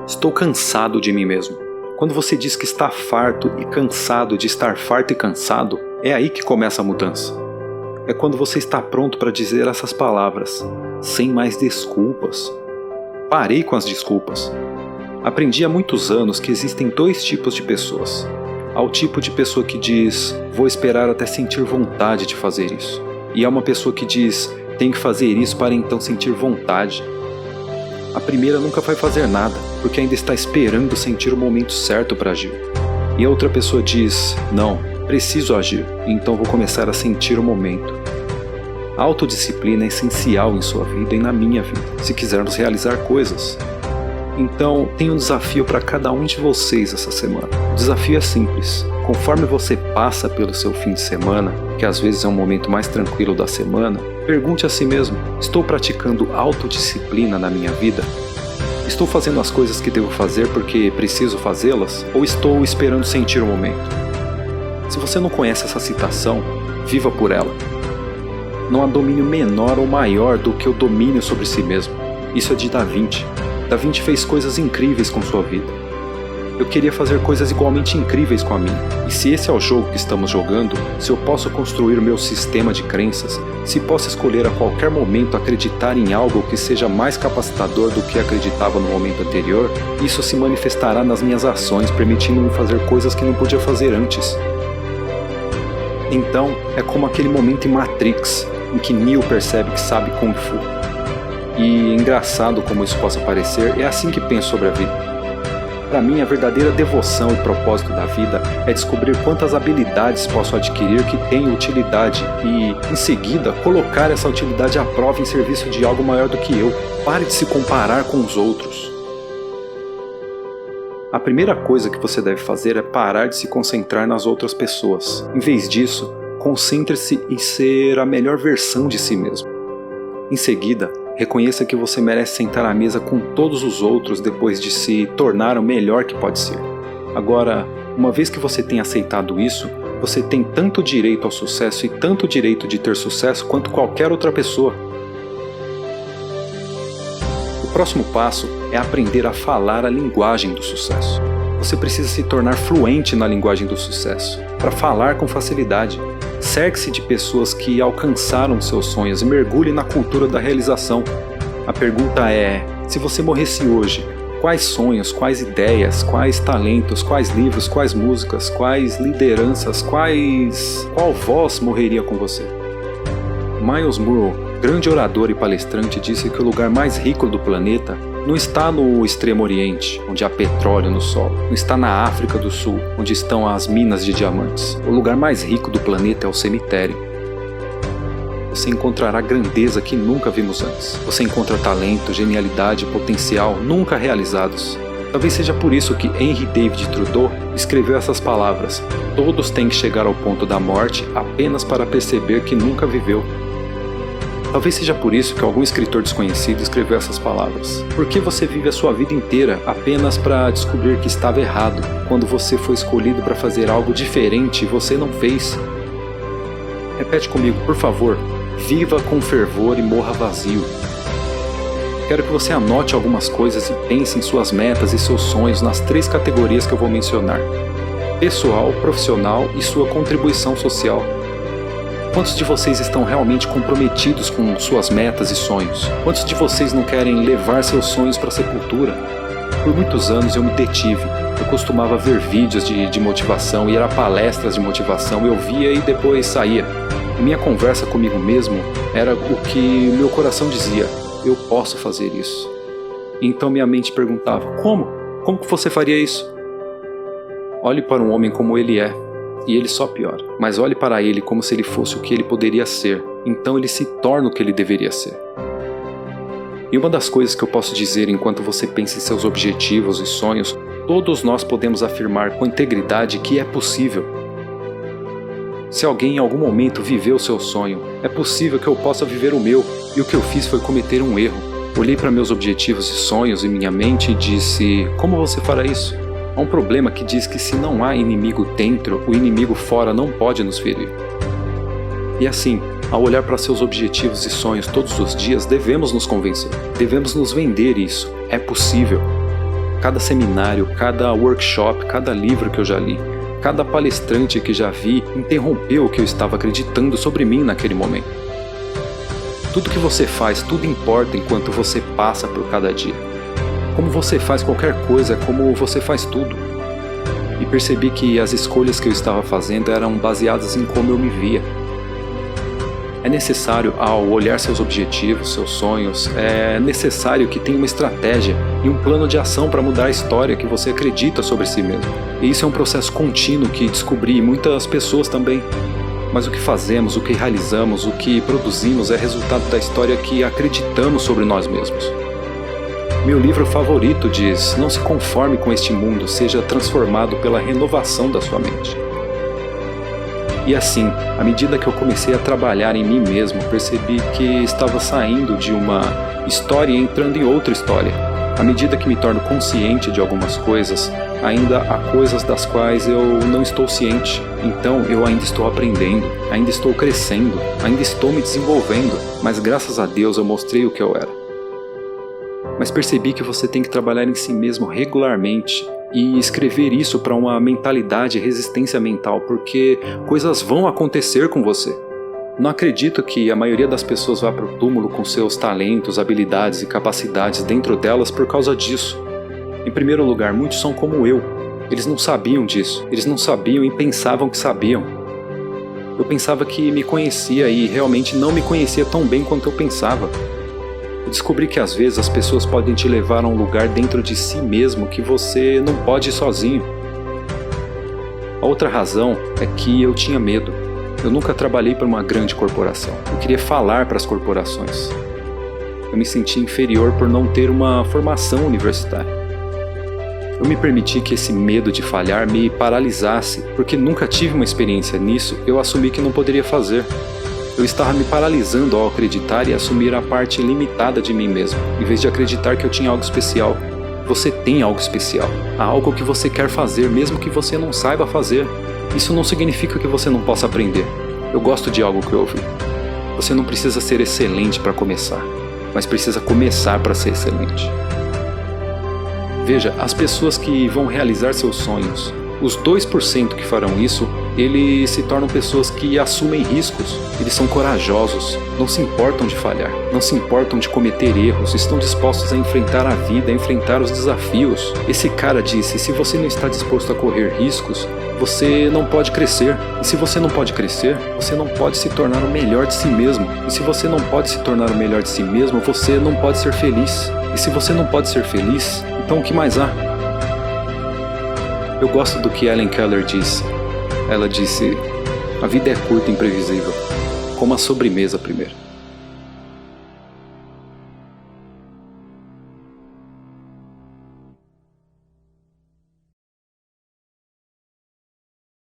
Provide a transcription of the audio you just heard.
Estou cansado de mim mesmo. Quando você diz que está farto e cansado de estar farto e cansado, é aí que começa a mudança. É quando você está pronto para dizer essas palavras, sem mais desculpas. Parei com as desculpas. Aprendi há muitos anos que existem dois tipos de pessoas. Há o tipo de pessoa que diz, vou esperar até sentir vontade de fazer isso. E há uma pessoa que diz, tenho que fazer isso para então sentir vontade. A primeira nunca vai fazer nada, porque ainda está esperando sentir o momento certo para agir. E a outra pessoa diz, não, preciso agir, então vou começar a sentir o momento. A autodisciplina é essencial em sua vida e na minha vida, se quisermos realizar coisas. Então, tenho um desafio para cada um de vocês essa semana. O desafio é simples. Conforme você passa pelo seu fim de semana, que às vezes é um momento mais tranquilo da semana, pergunte a si mesmo, estou praticando autodisciplina na minha vida? Estou fazendo as coisas que devo fazer porque preciso fazê-las? Ou estou esperando sentir o momento? Se você não conhece essa citação, viva por ela. Não há domínio menor ou maior do que o domínio sobre si mesmo. Isso é de Da Vinci. Da Vinci fez coisas incríveis com sua vida. Eu queria fazer coisas igualmente incríveis com a minha. E se esse é o jogo que estamos jogando, se eu posso construir o meu sistema de crenças, se posso escolher a qualquer momento acreditar em algo que seja mais capacitador do que acreditava no momento anterior, isso se manifestará nas minhas ações, permitindo-me fazer coisas que não podia fazer antes. Então, é como aquele momento em Matrix, em que Neo percebe que sabe Kung Fu. E, engraçado como isso possa parecer, é assim que penso sobre a vida. Para mim, a verdadeira devoção e propósito da vida é descobrir quantas habilidades posso adquirir que tenham utilidade e, em seguida, colocar essa utilidade à prova em serviço de algo maior do que eu. Pare de se comparar com os outros. A primeira coisa que você deve fazer é parar de se concentrar nas outras pessoas. Em vez disso, concentre-se em ser a melhor versão de si mesmo. Em seguida, reconheça que você merece sentar à mesa com todos os outros depois de se tornar o melhor que pode ser. Agora, uma vez que você tem aceitado isso, você tem tanto direito ao sucesso e tanto direito de ter sucesso quanto qualquer outra pessoa. O próximo passo é aprender a falar a linguagem do sucesso. Você precisa se tornar fluente na linguagem do sucesso, para falar com facilidade. Cerque-se de pessoas que alcançaram seus sonhos e mergulhe na cultura da realização. A pergunta é, se você morresse hoje, quais sonhos, quais ideias, quais talentos, quais livros, quais músicas, quais lideranças, qual voz morreria com você? Miles Monroe, grande orador e palestrante, disse que o lugar mais rico do planeta não está no Extremo Oriente, onde há petróleo no solo. Não está na África do Sul, onde estão as minas de diamantes. O lugar mais rico do planeta é o cemitério. Você encontrará grandeza que nunca vimos antes. Você encontra talento, genialidade e potencial nunca realizados. Talvez seja por isso que Henry David Thoreau escreveu essas palavras. Todos têm que chegar ao ponto da morte apenas para perceber que nunca viveu. Talvez seja por isso que algum escritor desconhecido escreveu essas palavras. Por que você vive a sua vida inteira apenas para descobrir que estava errado, quando você foi escolhido para fazer algo diferente e você não fez? Repete comigo, por favor. Viva com fervor e morra vazio. Quero que você anote algumas coisas e pense em suas metas e seus sonhos nas 3 categorias que eu vou mencionar: pessoal, profissional e sua contribuição social. Quantos de vocês estão realmente comprometidos com suas metas e sonhos? Quantos de vocês não querem levar seus sonhos para a sepultura? Por muitos anos eu me detive. Eu costumava ver vídeos de motivação, ir a palestras de motivação, eu via e depois saía. Minha conversa comigo mesmo era o que meu coração dizia: eu posso fazer isso. Então minha mente perguntava: como? Como que você faria isso? Olhe para um homem como ele é. E ele só piora. Mas olhe para ele como se ele fosse o que ele poderia ser. Então ele se torna o que ele deveria ser. E uma das coisas que eu posso dizer enquanto você pensa em seus objetivos e sonhos, todos nós podemos afirmar com integridade que é possível. Se alguém em algum momento viveu seu sonho, é possível que eu possa viver o meu. E o que eu fiz foi cometer um erro. Olhei para meus objetivos e sonhos em minha mente e disse: como você fará isso? Há um problema que diz que se não há inimigo dentro, o inimigo fora não pode nos ferir. E assim, ao olhar para seus objetivos e sonhos todos os dias, devemos nos convencer. Devemos nos vender isso. É possível. Cada seminário, cada workshop, cada livro que eu já li, cada palestrante que já vi interrompeu o que eu estava acreditando sobre mim naquele momento. Tudo que você faz, tudo importa enquanto você passa por cada dia. Como você faz qualquer coisa é como você faz tudo. E percebi que as escolhas que eu estava fazendo eram baseadas em como eu me via. É necessário, ao olhar seus objetivos, seus sonhos, é necessário que tenha uma estratégia e um plano de ação para mudar a história que você acredita sobre si mesmo. E isso é um processo contínuo que descobri, e muitas pessoas também. Mas o que fazemos, o que realizamos, o que produzimos é resultado da história que acreditamos sobre nós mesmos. Meu livro favorito diz: não se conforme com este mundo, seja transformado pela renovação da sua mente. E assim, à medida que eu comecei a trabalhar em mim mesmo, percebi que estava saindo de uma história e entrando em outra história. À medida que me torno consciente de algumas coisas, ainda há coisas das quais eu não estou ciente. Então eu ainda estou aprendendo, ainda estou crescendo, ainda estou me desenvolvendo, mas graças a Deus eu mostrei o que eu era. Mas percebi que você tem que trabalhar em si mesmo regularmente e escrever isso para uma mentalidade e resistência mental, porque coisas vão acontecer com você. Não acredito que a maioria das pessoas vá para o túmulo com seus talentos, habilidades e capacidades dentro delas por causa disso. Em primeiro lugar, muitos são como eu. Eles não sabiam disso. Eles não sabiam e pensavam que sabiam. Eu pensava que me conhecia e realmente não me conhecia tão bem quanto eu pensava. Eu descobri que às vezes as pessoas podem te levar a um lugar dentro de si mesmo que você não pode ir sozinho. A outra razão é que eu tinha medo. Eu nunca trabalhei para uma grande corporação. Eu queria falar para as corporações. Eu me sentia inferior por não ter uma formação universitária. Eu me permiti que esse medo de falhar me paralisasse, porque nunca tive uma experiência nisso, eu assumi que não poderia fazer. Eu estava me paralisando ao acreditar e assumir a parte limitada de mim mesmo, em vez de acreditar que eu tinha algo especial. Você tem algo especial. Há algo que você quer fazer, mesmo que você não saiba fazer. Isso não significa que você não possa aprender. Eu gosto de algo que eu ouvi. Você não precisa ser excelente para começar, mas precisa começar para ser excelente. Veja, as pessoas que vão realizar seus sonhos, os 2% que farão isso, eles se tornam pessoas que assumem riscos. Eles são corajosos, não se importam de falhar, não se importam de cometer erros, estão dispostos a enfrentar a vida, a enfrentar os desafios. Esse cara disse: se você não está disposto a correr riscos, você não pode crescer. E se você não pode crescer, você não pode se tornar o melhor de si mesmo. E se você não pode se tornar o melhor de si mesmo, você não pode ser feliz. E se você não pode ser feliz, então o que mais há? Eu gosto do que Helen Keller disse. Ela disse: a vida é curta e imprevisível. Coma a sobremesa primeiro.